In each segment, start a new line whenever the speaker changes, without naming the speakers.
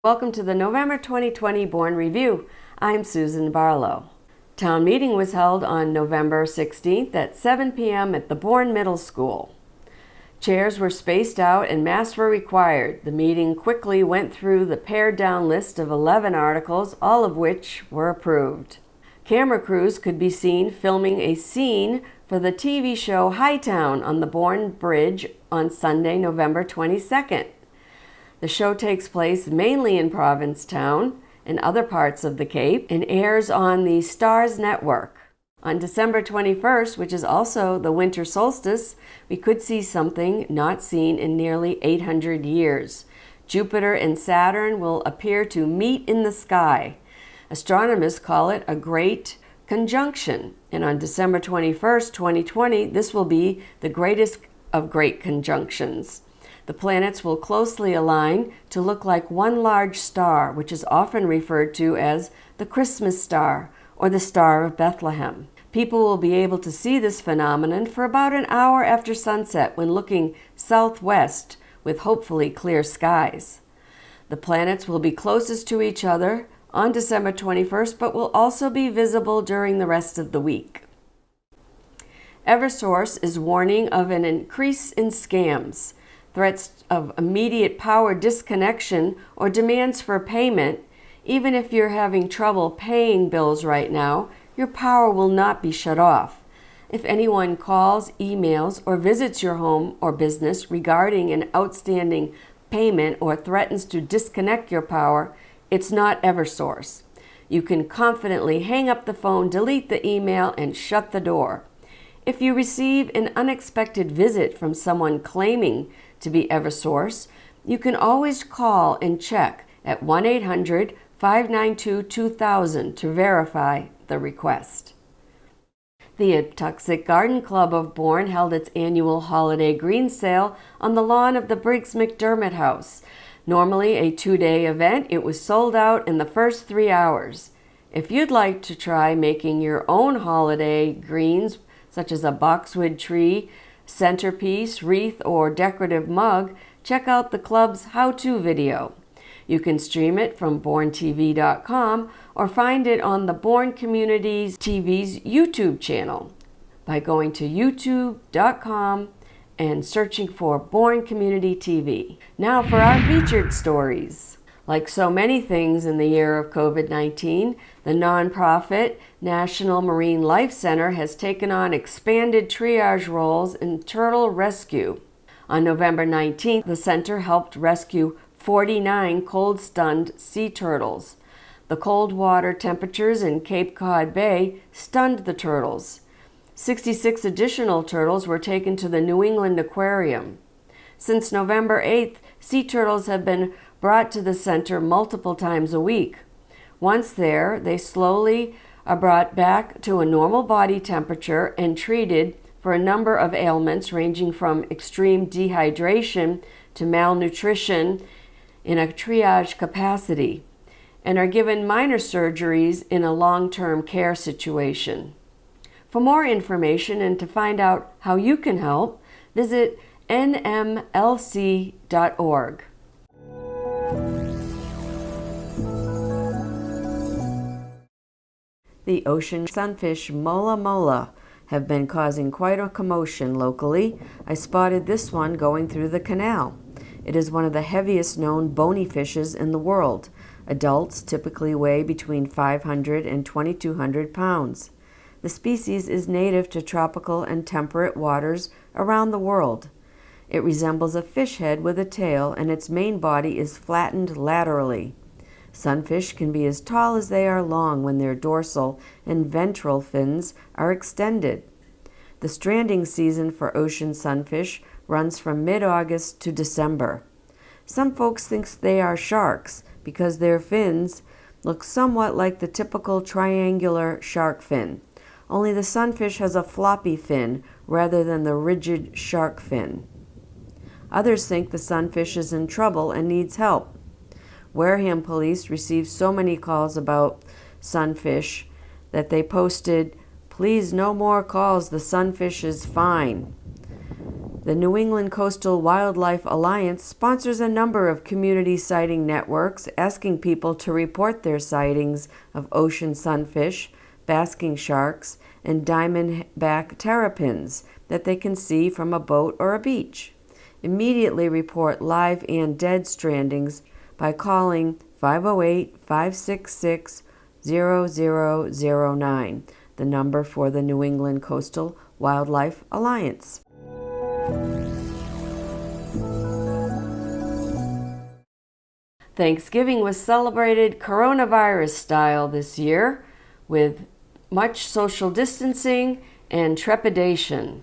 Welcome to the November 2020 Bourne Review. I'm Susan Barlow. Town meeting was held on November 16th at 7 p.m. at the Bourne Middle School. Chairs were spaced out and masks were required. The meeting quickly went through the pared-down list of 11 articles, all of which were approved. Camera crews could be seen filming a scene for the TV show Hightown on the Bourne Bridge on Sunday, November 22nd. The show takes place mainly in Provincetown and other parts of the Cape and airs on the Stars Network. On December 21st, which is also the winter solstice, we could see something not seen in nearly 800 years. Jupiter and Saturn will appear to meet in the sky. Astronomers call it a great conjunction, and on December 21st, 2020, this will be the greatest of great conjunctions. The planets will closely align to look like one large star, which is often referred to as the Christmas star or the Star of Bethlehem. People will be able to see this phenomenon for about an hour after sunset when looking southwest with hopefully clear skies. The planets will be closest to each other on December 21st, but will also be visible during the rest of the week. Eversource is warning of an increase in scams. Threats of immediate power disconnection or demands for payment. Even if you're having trouble paying bills right now, your power will not be shut off. If anyone calls, emails, or visits your home or business regarding an outstanding payment or threatens to disconnect your power, it's not Eversource. You can confidently hang up the phone, delete the email, and shut the door. If you receive an unexpected visit from someone claiming to be Eversource, you can always call and check at 1-800-592-2000 to verify the request. The Atuxet Garden Club of Bourne held its annual holiday green sale on the lawn of the Briggs McDermott House. Normally a 2-day event, it was sold out in the first 3 hours. If you'd like to try making your own holiday greens, such as a boxwood tree, centerpiece, wreath, or decorative mug, check out the club's how-to video. You can stream it from BourneTV.com or find it on the Bourne Community TV's YouTube channel by going to YouTube.com and searching for Bourne Community TV. Now for our featured stories. Like so many things in the year of COVID-19, the nonprofit National Marine Life Center has taken on expanded triage roles in turtle rescue. On November 19th, the center helped rescue 49 cold-stunned sea turtles. The cold water temperatures in Cape Cod Bay stunned the turtles. 66 additional turtles were taken to the New England Aquarium. Since November 8th, sea turtles have been brought to the center multiple times a week. Once there, they slowly are brought back to a normal body temperature and treated for a number of ailments ranging from extreme dehydration to malnutrition in a triage capacity, and are given minor surgeries in a long-term care situation. For more information and to find out how you can help, visit nmlc.org. The ocean sunfish mola mola have been causing quite a commotion locally. I spotted this one going through the canal. It is one of the heaviest known bony fishes in the world. Adults typically weigh between 500 and 2,200 pounds. The species is native to tropical and temperate waters around the world. It resembles a fish head with a tail, and its main body is flattened laterally. Sunfish can be as tall as they are long when their dorsal and ventral fins are extended. The stranding season for ocean sunfish runs from mid-August to December. Some folks think they are sharks because their fins look somewhat like the typical triangular shark fin, only the sunfish has a floppy fin rather than the rigid shark fin. Others think the sunfish is in trouble and needs help. Wareham police received so many calls about sunfish that they posted, "Please no more calls, the sunfish is fine." The New England Coastal Wildlife Alliance sponsors a number of community sighting networks asking people to report their sightings of ocean sunfish, basking sharks, and diamondback terrapins that they can see from a boat or a beach. Immediately report live and dead strandings by calling 508-566-0009, the number for the New England Coastal Wildlife Alliance. Thanksgiving was celebrated coronavirus style this year with much social distancing and trepidation.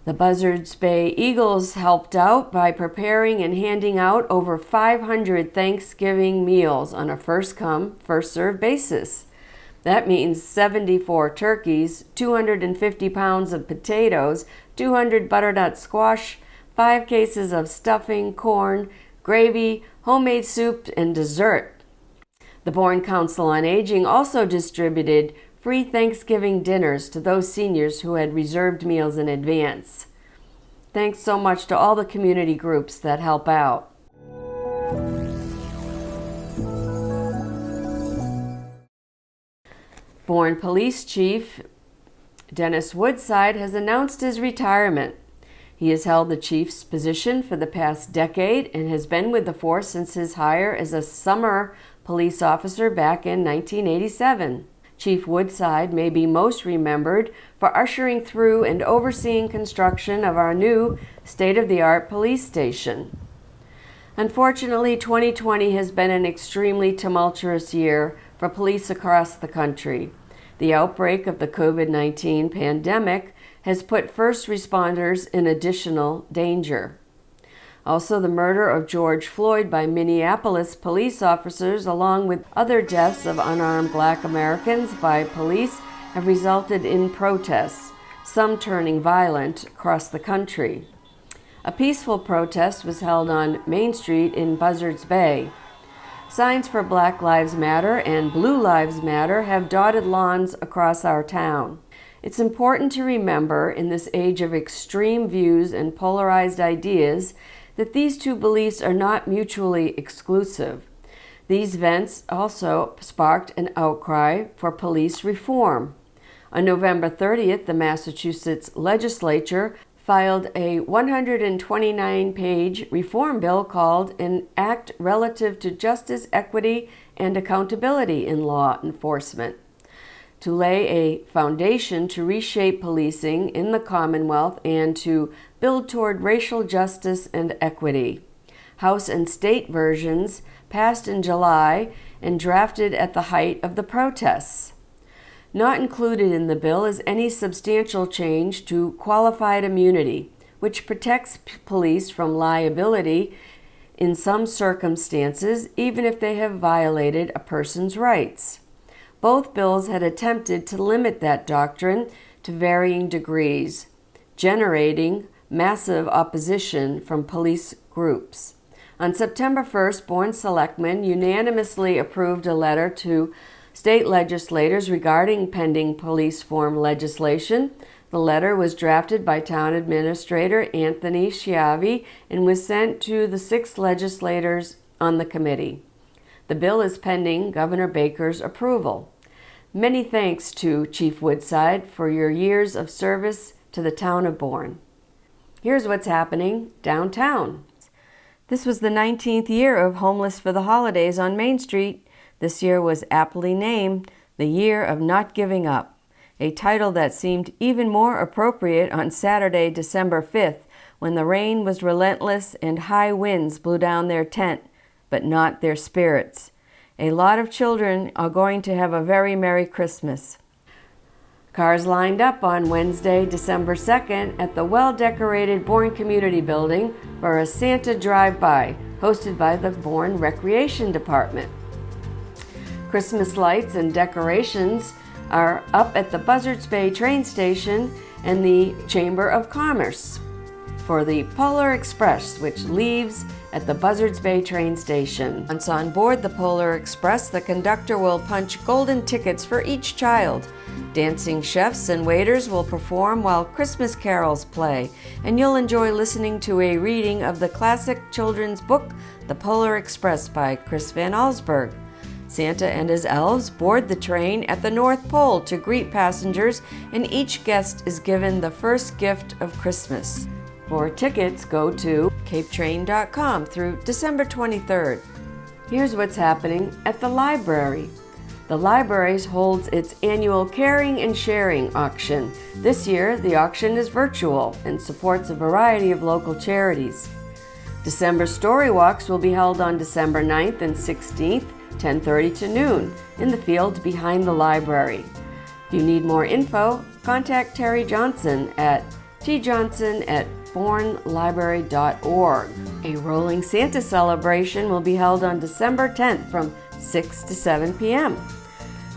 The Buzzards Bay Eagles helped out by preparing and handing out over 500 Thanksgiving meals on a first-come, first-served basis. That means 74 turkeys, 250 pounds of potatoes, 200 butternut squash, 5 cases of stuffing, corn, gravy, homemade soup, and dessert. The Bourne Council on Aging also distributed free Thanksgiving dinners to those seniors who had reserved meals in advance. Thanks so much to all the community groups that help out. Bourne Police Chief Dennis Woodside has announced his retirement. He has held the chief's position for the past decade and has been with the force since his hire as a summer police officer back in 1987. Chief Woodside may be most remembered for ushering through and overseeing construction of our new state-of-the-art police station. Unfortunately, 2020 has been an extremely tumultuous year for police across the country. The outbreak of the COVID-19 pandemic has put first responders in additional danger. Also, the murder of George Floyd by Minneapolis police officers, along with other deaths of unarmed Black Americans by police, have resulted in protests, some turning violent across the country. A peaceful protest was held on Main Street in Buzzards Bay. Signs for Black Lives Matter and Blue Lives Matter have dotted lawns across our town. It's important to remember in this age of extreme views and polarized ideas that these two beliefs are not mutually exclusive. These events also sparked an outcry for police reform. On November 30th, the Massachusetts legislature filed a 129-page reform bill called an Act Relative to Justice, Equity, and Accountability in Law Enforcement, to lay a foundation to reshape policing in the Commonwealth and to build toward racial justice and equity. House and state versions passed in July and drafted at the height of the protests. Not included in the bill is any substantial change to qualified immunity, which protects police from liability in some circumstances, even if they have violated a person's rights. Both bills had attempted to limit that doctrine to varying degrees, generating massive opposition from police groups. On September 1st, Bourne selectmen unanimously approved a letter to state legislators regarding pending police reform legislation. The letter was drafted by Town Administrator Anthony Schiavi and was sent to the 6 legislators on the committee. The bill is pending Governor Baker's approval. Many thanks to Chief Woodside for your years of service to the town of Bourne. Here's what's happening downtown. This was the 19th year of Homeless for the Holidays on Main Street. This year was aptly named the Year of Not Giving Up, a title that seemed even more appropriate on Saturday, December 5th, when the rain was relentless and high winds blew down their tent, but not their spirits. A lot of children are going to have a very Merry Christmas. Cars lined up on Wednesday, December 2nd at the well-decorated Bourne Community Building for a Santa drive-by hosted by the Bourne Recreation Department. Christmas lights and decorations are up at the Buzzards Bay train station and the Chamber of Commerce for the Polar Express, which leaves at the Buzzards Bay train station. Once on board the Polar Express, the conductor will punch golden tickets for each child. Dancing chefs and waiters will perform while Christmas carols play, and you'll enjoy listening to a reading of the classic children's book, The Polar Express by Chris Van Allsburg. Santa and his elves board the train at the North Pole to greet passengers, and each guest is given the first gift of Christmas. For tickets, go to capetrain.com through December 23rd. Here's what's happening at the library. The library holds its annual Caring and Sharing auction. This year, the auction is virtual and supports a variety of local charities. December Story Walks will be held on December 9th and 16th, 10:30 to noon, in the fields behind the library. If you need more info, contact Terry Johnson at tjohnson@bournelibrary.org. A Rolling Santa celebration will be held on December 10th from 6 to 7 p.m.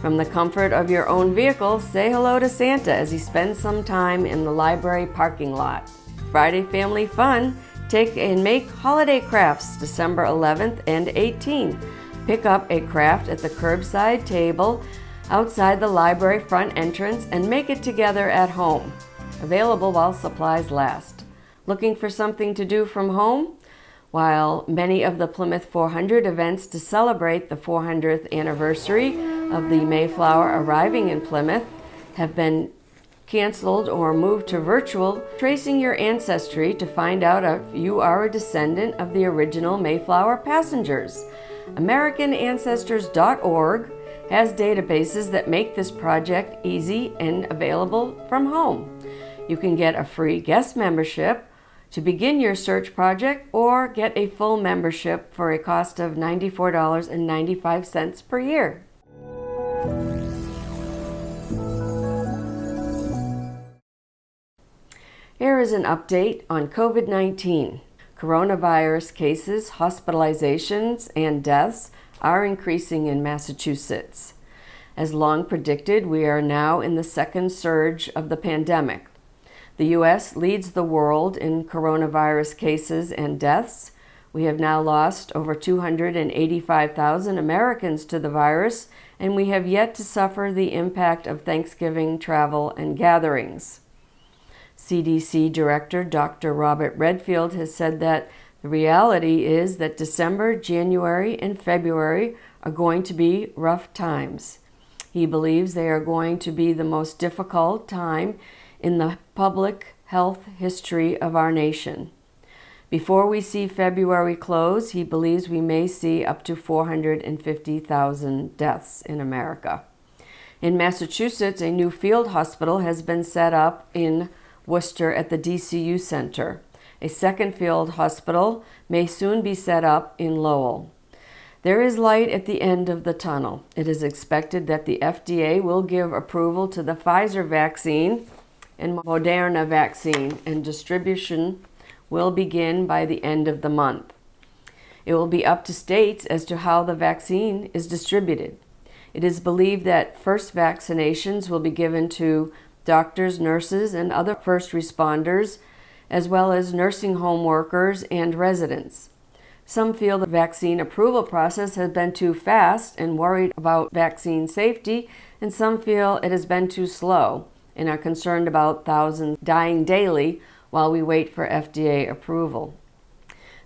From the comfort of your own vehicle, say hello to Santa as he spends some time in the library parking lot. Friday Family Fun, take and make holiday crafts December 11th and 18th. Pick up a craft at the curbside table outside the library front entrance and make it together at home. Available while supplies last. Looking for something to do from home? While many of the Plymouth 400 events to celebrate the 400th anniversary of the Mayflower arriving in Plymouth have been canceled or moved to virtual, tracing your ancestry to find out if you are a descendant of the original Mayflower passengers. AmericanAncestors.org has databases that make this project easy and available from home. You can get a free guest membership to begin your search project or get a full membership for a cost of $94.95 per year. Here is an update on COVID-19. Coronavirus cases, hospitalizations, and deaths are increasing in Massachusetts. As long predicted, we are now in the second surge of the pandemic. The U.S. leads the world in coronavirus cases and deaths. We have now lost over 285,000 Americans to the virus, and we have yet to suffer the impact of Thanksgiving travel and gatherings. CDC Director Dr. Robert Redfield has said that the reality is that December, January, and February are going to be rough times. He believes they are going to be the most difficult time in the public health history of our nation. Before we see February close, he believes we may see up to 450,000 deaths in America. In Massachusetts, a new field hospital has been set up in Worcester at the DCU Center. A second field hospital may soon be set up in Lowell. There is light at the end of the tunnel. It is expected that the FDA will give approval to the Pfizer vaccine and Moderna vaccine, and distribution will begin by the end of the month. It will be up to states as to how the vaccine is distributed. It is believed that first vaccinations will be given to doctors, nurses, and other first responders, as well as nursing home workers and residents. Some feel the vaccine approval process has been too fast and worried about vaccine safety, and some feel it has been too slow and are concerned about thousands dying daily while we wait for FDA approval.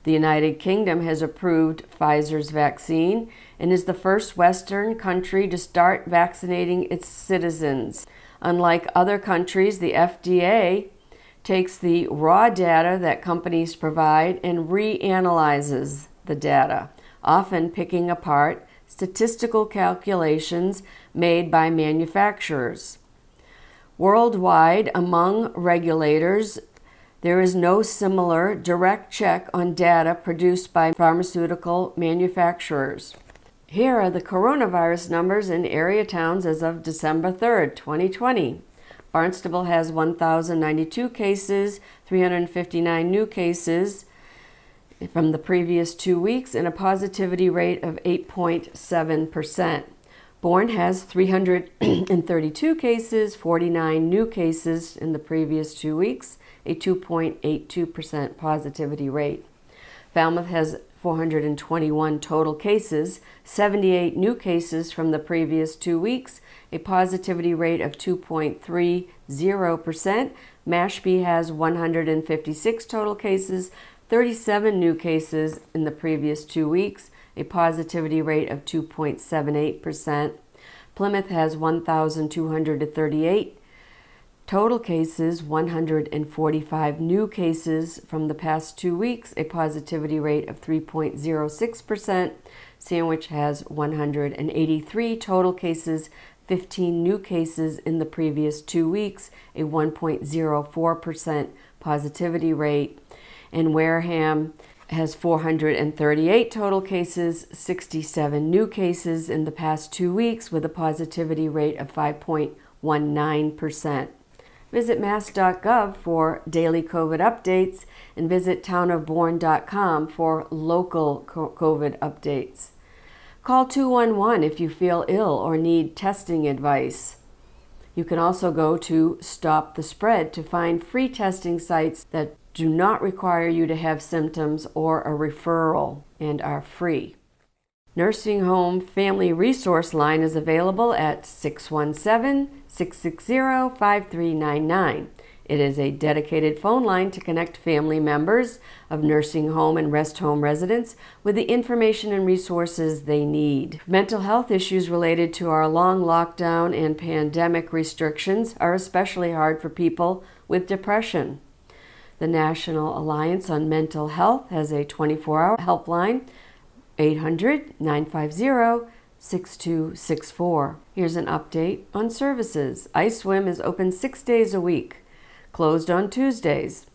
The United Kingdom has approved Pfizer's vaccine and is the first Western country to start vaccinating its citizens. Unlike other countries, the FDA takes the raw data that companies provide and reanalyzes the data, often picking apart statistical calculations made by manufacturers. Worldwide, among regulators, there is no similar direct check on data produced by pharmaceutical manufacturers. Here are the coronavirus numbers in area towns as of December 3rd, 2020. Barnstable has 1,092 cases, 359 new cases from the previous 2 weeks, and a positivity rate of 8.7%. Bourne has 332 cases, 49 new cases in the previous 2 weeks, a 2.82% positivity rate. Falmouth has 421 total cases, 78 new cases from the previous 2 weeks, a positivity rate of 2.30%. Mashpee has 156 total cases, 37 new cases in the previous 2 weeks, a positivity rate of 2.78%. Plymouth has 1,238 total cases, 145 new cases from the past 2 weeks, a positivity rate of 3.06%. Sandwich has 183 total cases, 15 new cases in the previous 2 weeks, a 1.04% positivity rate. And Wareham has 438 total cases, 67 new cases in the past 2 weeks with a positivity rate of 5.19%. Visit mass.gov for daily COVID updates and visit townofbourne.com for local COVID updates. Call 211 if you feel ill or need testing advice. You can also go to Stop the Spread to find free testing sites that do not require you to have symptoms or a referral and are free. Nursing Home Family Resource Line is available at 617-660-5399. It is a dedicated phone line to connect family members of nursing home and rest home residents with the information and resources they need. Mental health issues related to our long lockdown and pandemic restrictions are especially hard for people with depression. The National Alliance on Mental Health has a 24-hour helpline, 800-950-6264. Here's an update on services. Ice Swim is open 6 days a week, closed on Tuesdays.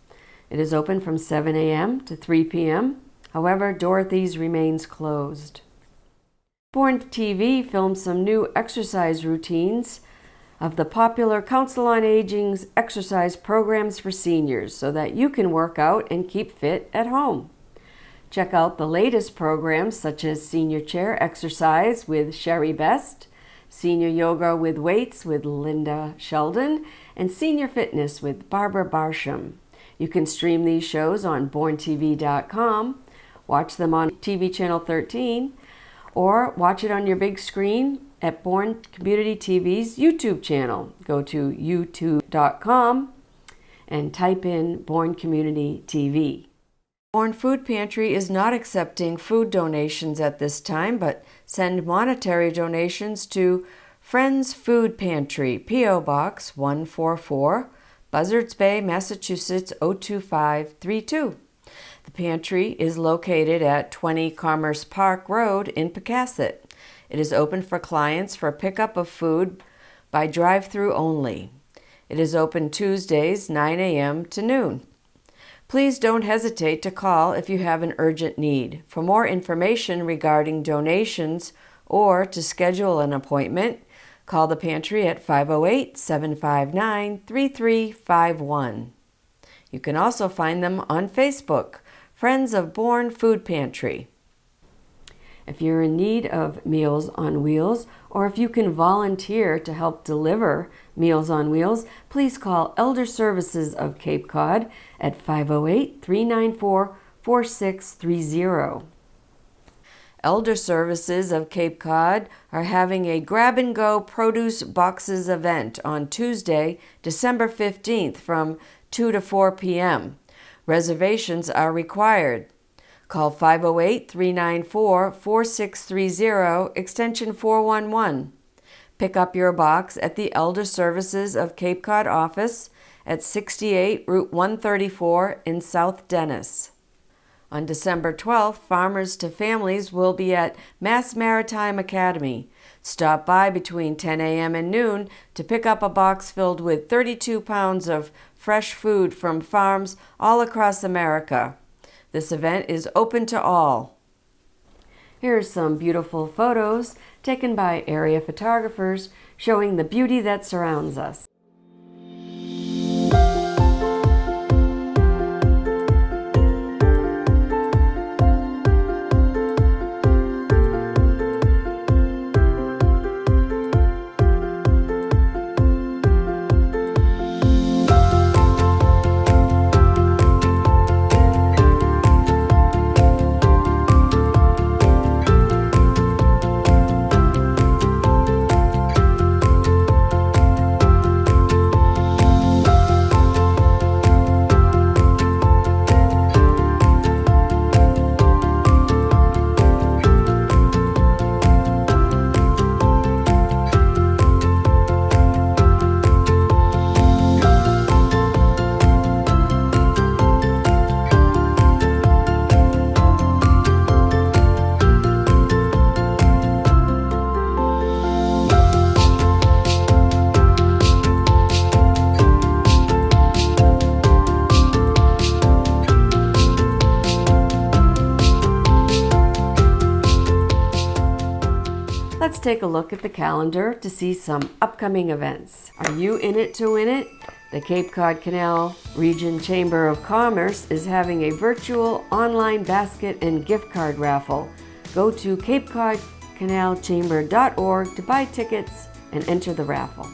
It is open from 7 a.m. to 3 p.m. However, Dorothy's remains closed. Bourne TV filmed some new exercise routines of the popular Council on Aging's exercise programs for seniors so that you can work out and keep fit at home. Check out the latest programs such as Senior Chair Exercise with Sherry Best, Senior Yoga with Weights with Linda Sheldon, and Senior Fitness with Barbara Barsham. You can stream these shows on BourneTV.com, watch them on TV Channel 13, or watch it on your big screen at Bourne Community TV's YouTube channel. Go to youtube.com and type in Bourne Community TV. Bourne Food Pantry is not accepting food donations at this time, but send monetary donations to Friends Food Pantry, P.O. Box 144, Buzzards Bay, Massachusetts 02532. The pantry is located at 20 Commerce Park Road in Pecasset. It is open for clients for pickup of food by drive-through only. It is open Tuesdays 9 a.m. to noon. Please don't hesitate to call if you have an urgent need. For more information regarding donations or to schedule an appointment, call the pantry at 508-759-3351. You can also find them on Facebook, Friends of Bourne Food Pantry. If you're in need of Meals on Wheels, or if you can volunteer to help deliver Meals on Wheels, please call Elder Services of Cape Cod at 508-394-4630. Elder Services of Cape Cod are having a grab-and-go produce boxes event on Tuesday, December 15th from 2 to 4 p.m. Reservations are required. Call 508-394-4630, extension 411. Pick up your box at the Elder Services of Cape Cod office at 68 Route 134 in South Dennis. On December 12th, Farmers to Families will be at Mass Maritime Academy. Stop by between 10 a.m. and noon to pick up a box filled with 32 pounds of fresh food from farms all across America. This event is open to all. Here are some beautiful photos taken by area photographers showing the beauty that surrounds us. Let's take a look at the calendar to see some upcoming events. Are you in it to win it? The Cape Cod Canal Region Chamber of Commerce is having a virtual online basket and gift card raffle. Go to capecodcanalchamber.org to buy tickets and enter the raffle.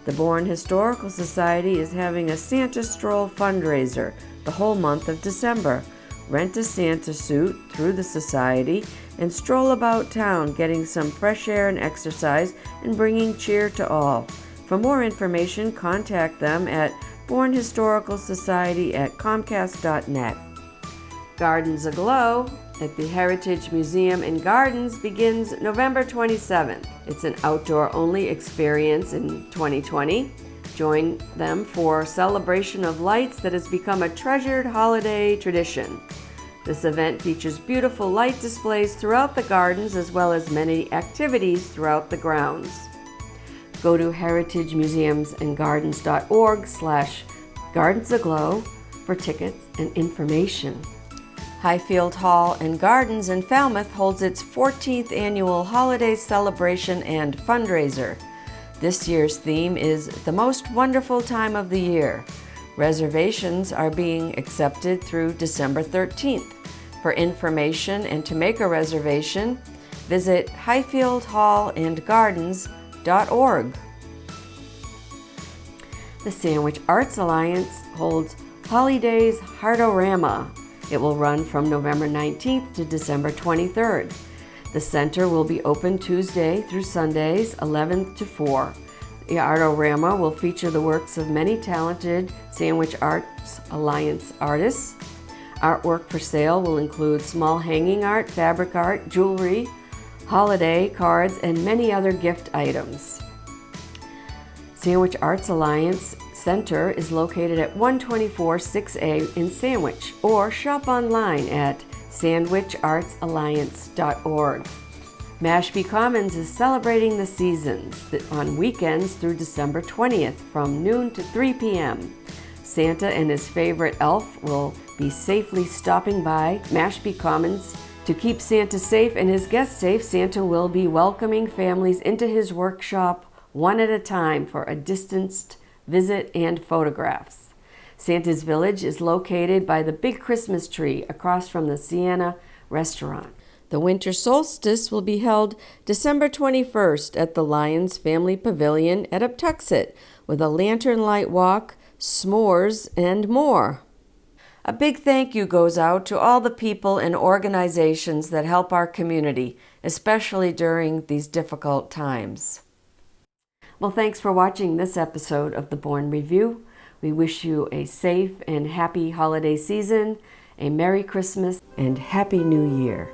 The Bourne Historical Society is having a Santa Stroll fundraiser the whole month of December. Rent a Santa suit through the society and stroll about town, getting some fresh air and exercise and bringing cheer to all. For more information, contact them at bournehistoricalsociety@comcast.net. Gardens Aglow at the Heritage Museum and Gardens begins November 27th. It's an outdoor-only experience in 2020. Join them for celebration of lights that has become a treasured holiday tradition. This event features beautiful light displays throughout the gardens as well as many activities throughout the grounds. Go to heritagemuseumsandgardens.org/gardensaglow for tickets and information. Highfield Hall and Gardens in Falmouth holds its 14th annual holiday celebration and fundraiser. This year's theme is the most wonderful time of the year. Reservations are being accepted through December 13th. For information and to make a reservation, visit highfieldhallandgardens.org. The Sandwich Arts Alliance holds Holidays Heartorama. It will run from November 19th to December 23rd. The center will be open Tuesday through Sundays, 11 to 4. The Artorama will feature the works of many talented Sandwich Arts Alliance artists. Artwork for sale will include small hanging art, fabric art, jewelry, holiday cards, and many other gift items. Sandwich Arts Alliance Center is located at 124 6A in Sandwich, or shop online at sandwichartsalliance.org. Mashpee Commons is celebrating the seasons on weekends through December 20th from noon to 3 p.m. Santa and his favorite elf will be safely stopping by Mashpee Commons. To keep Santa safe and his guests safe, Santa will be welcoming families into his workshop one at a time for a distanced visit and photographs. Santa's Village is located by the big Christmas tree across from the Sienna restaurant. The winter solstice will be held December 21st at the Lions Family Pavilion at Uptuxet with a lantern light walk, s'mores, and more. A big thank you goes out to all the people and organizations that help our community, especially during these difficult times. Well, thanks for watching this episode of the Bourne Review. We wish you a safe and happy holiday season, a Merry Christmas, and Happy New Year.